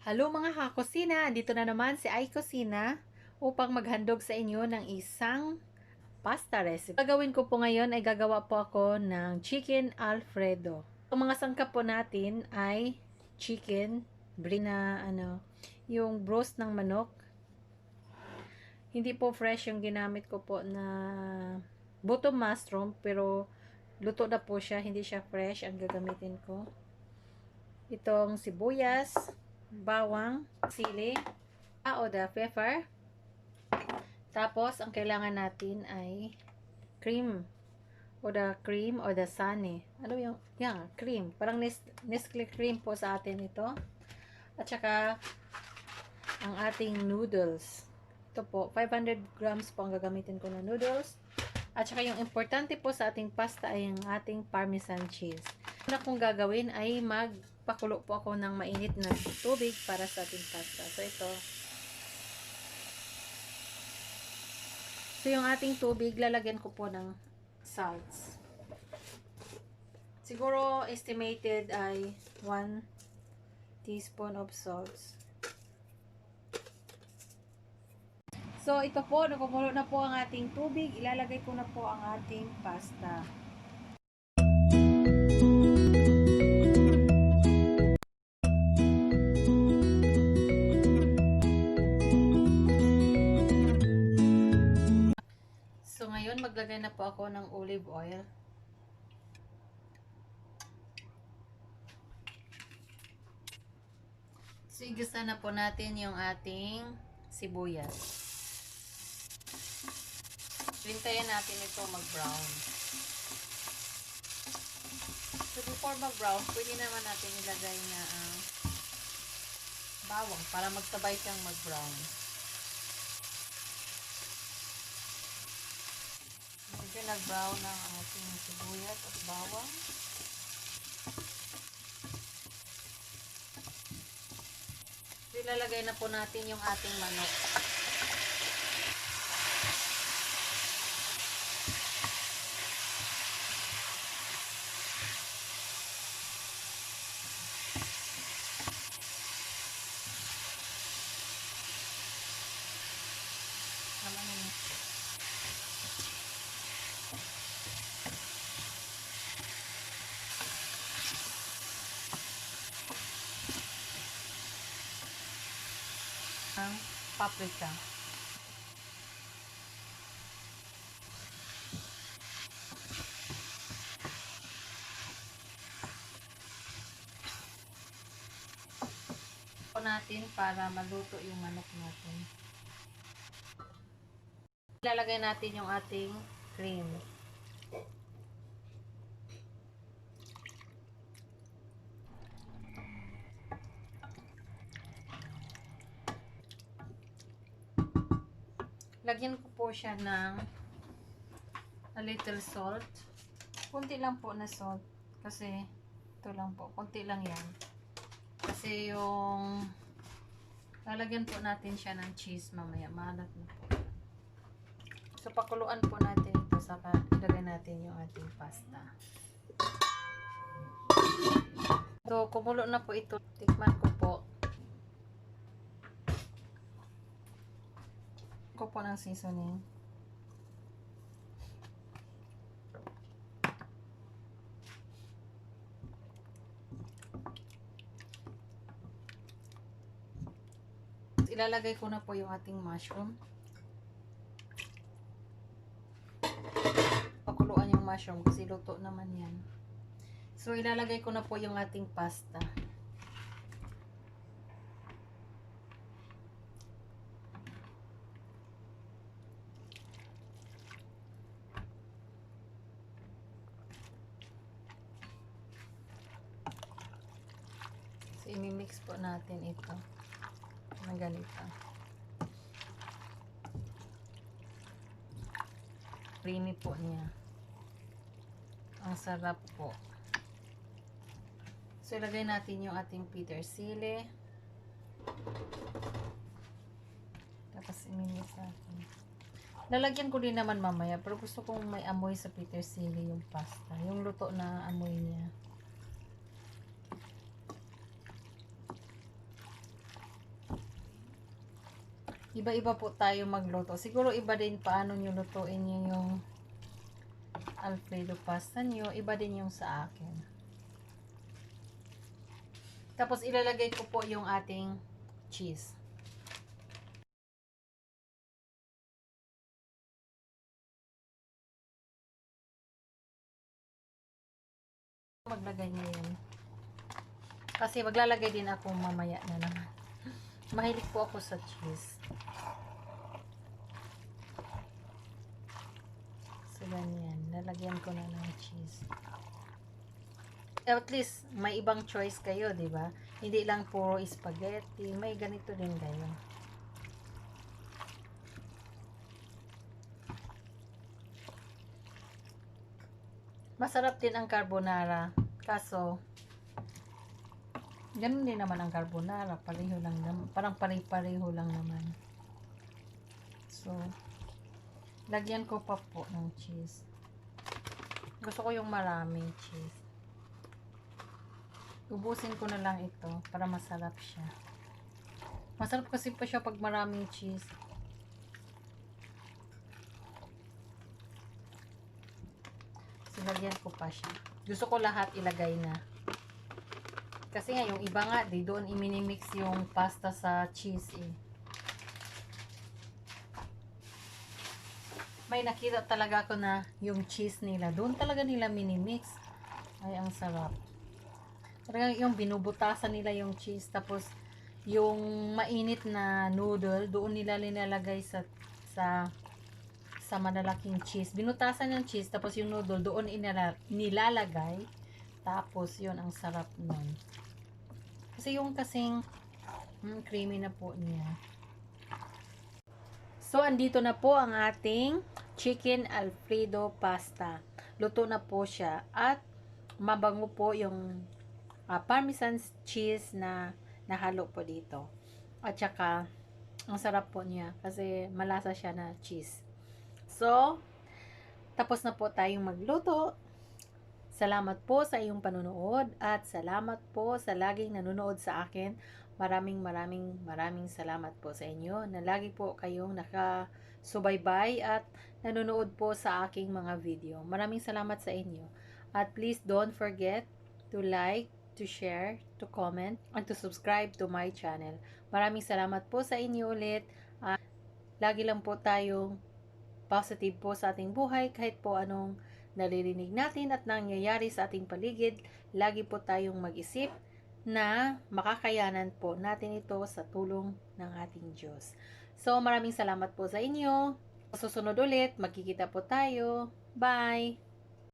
Halo mga kakusina! Dito na naman si Ay Kusina upang maghandog sa inyo ng isang pasta recipe. Gagawin ko po ngayon ay gagawa po ako ng chicken Alfredo. Ang mga sangkap po natin ay chicken, yung broast ng manok. Hindi po fresh yung ginamit ko po na buto mushroom, pero luto na po siya, hindi siya fresh ang gagamitin ko. Itong sibuyas, bawang, sili, o the pepper. Tapos, ang kailangan natin ay cream o the sunny. Ano yung, cream. Parang Nestle cream po sa atin ito. At saka, ang ating noodles. Ito po, 500 grams po ang gagamitin ko na noodles. At saka yung importante po sa ating pasta ay ang ating parmesan cheese. Una kong gagawin ay magpakulo po ako ng mainit na tubig para sa ating pasta. So ito. So yung ating tubig, lalagyan ko po ng salts. Siguro estimated ay 1 teaspoon of salts. So ito po, nakumulo na po ang ating tubig. Ilalagay ko na po ang ating pasta. So ngayon, maglagay na po ako ng olive oil. So igisa na po natin yung ating sibuyas. Hintayin natin ito mag-brown. So before mag-brown, pwede naman natin ilagay na bawang para magsabay siyang mag-brown. Medyo nag-brown ang ating sibuyas at bawang. So ilalagay na po natin yung ating manok. Ang paprika. Natin para maluto yung manok natin. Ilalagay natin yung ating cream. Lagyan ko po siya ng a little salt. Kunti lang po na salt. Kasi ito lang po. Kunti lang yan. Kasi yung lalagyan po natin siya ng cheese mamaya. Maalat na po. So pakuluan po natin ito. Saka ilagay natin yung ating pasta. So kumulo na po ito. Tikman ko po. Ko po ng seasoning. Ilalagay ko na po yung ating mushroom. Pakuluan yung mushroom kasi luto naman yan. So ilalagay ko na po yung ating pasta. So imimix po natin ito na ganito. Creamy po niya. Ang sarap po. So ilagay natin yung ating petersili. Tapos imimix natin. Lalagyan ko din naman mamaya, pero gusto kong may amoy sa petersili yung pasta. Yung luto na amoy niya. Iba-iba po tayo magluto. Siguro iba din paano nyo lutuin nyo yung Alfredo pasta nyo. Iba din yung sa akin. Tapos ilalagay ko po yung ating cheese. Maglagay ngayon. Kasi maglalagay din ako mamaya na naman. Mahilig po ako sa cheese. So, ganyan. Lalagyan ko na ng cheese. At least, may ibang choice kayo, di ba? Hindi lang puro spaghetti. May ganito din kayo. Masarap din ang carbonara. Kaso, ganun din naman ang carbonara. Pareho lang naman. Parang pareho lang naman. So, lagyan ko pa po ng cheese. Gusto ko yung maraming cheese. Ubusin ko na lang ito para masarap siya. Masarap kasi pa siya pag maraming cheese. So, lagyan ko pa siya. Gusto ko lahat ilagay na. Kasi nga, yung iba nga, di doon iminimix yung pasta sa cheese eh. May nakita talaga ako na yung cheese nila, doon talaga nila minimix. Ay, ang sarap. Talagang yung binubutasan nila yung cheese, tapos yung mainit na noodle, doon nila nilalagay sa malalaking cheese. Binutasan yung cheese, tapos yung noodle, doon nilalagay. Tapos, yun, ang sarap nun. Kasi yung kasing creamy na po niya. So, andito na po ang ating chicken Alfredo pasta. Luto na po siya. At mabango po yung parmesan cheese na nahalo po dito. At saka, ang sarap po niya kasi malasa siya na cheese. So, tapos na po tayong magluto. Salamat po sa iyong panunood at salamat po sa laging nanonood sa akin. Maraming salamat po sa inyo na lagi po kayong nakasubaybay at nanonood po sa aking mga video. Maraming salamat sa inyo. At please don't forget to like, to share, to comment, and to subscribe to my channel. Maraming salamat po sa inyo ulit. Lagi lang po tayong positive po sa ating buhay kahit po anong naririnig natin at nangyayari sa ating paligid. Lagi po tayong mag-isip na makakayanan po natin ito sa tulong ng ating Diyos. So, maraming salamat po sa inyo. Susunod ulit, magkikita po tayo. Bye!